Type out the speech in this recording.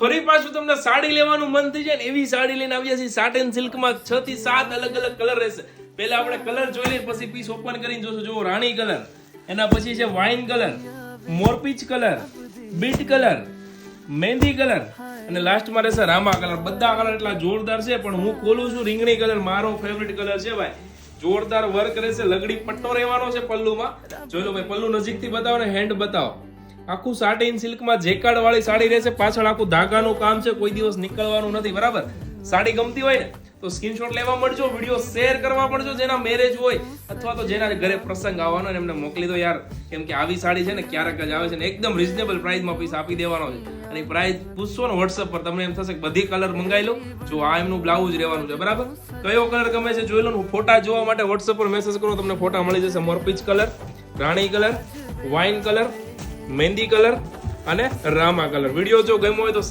ફરી પાછું તમને સાડી લેવાનું મન થઈ જાય ને એવી સાડી લઈને આવ્યા છીએ સાટિન સિલ્કમાં 6 થી 7 અલગ અલગ કલર રહેશે. પહેલા આપણે કલર જોઈ લઈએ, પછી પીસ ઓપન કરીને જોશું. જો રાણી કલર, એના પછી છે વાઇન કલર, મોરપીચ colour, beet colour, mehndi colour અને લાસ્ટમાં રહેશે રામા કલર. બધા કલર એટલા જોરદાર છે, પણ હું ખોલું છું રીંગણી કલર, મારો ફેવરિટ કલર છે ભાઈ. જોરદાર વર્ક રહેશે, લગડી પટ્ટો રહેવાનો છે પલ્લુમાં. જોઈ લો ભાઈ, પલ્લુ નજીકથી બતાવો ને હેન્ડ બતાવો. આખું સાટિન સિલ્કમાં જેકાર્ડ વાળી સાડી રહેશે. પાછળ આખું ધાગાનું કામ છે, કોઈ દિવસ નીકળવાનું નથી. બરાબર, સાડી ગમતી હોય ને તો સ્ક્રીનશોટ લેવા મળજો, વિડીયો શેર કરવા મળજો. જેના મેરેજ હોય અથવા તો જેના ઘરે પ્રસંગ આવવાનો ને એમને મોકલી દો યાર, કેમ કે આવી સાડી છે ને ક્યારેક જ આવે છે ને એકદમ રીઝનેબલ પ્રાઇસમાં પીસ આપી દેવાનો છે. અને પ્રાઇસ પૂછશો ને વોટ્સઅપ પર, તમને એમ થશે કે બધી કલર મંગાવી લો. જો આ એમનું બ્લાઉઝ રહેવાનું છે. બરાબર, કયો કલર ગમે છે જોઈ લો ને. ફોટા જોવા માટે વોટ્સઅપ પર મેસેજ કરો, તમને ફોટા મળી જશે. મોરપીચ કલર, રાણી colour, wine colour, mehndi colour અને રામા કલર. વિડીયો જો ગમ્યો હોય તો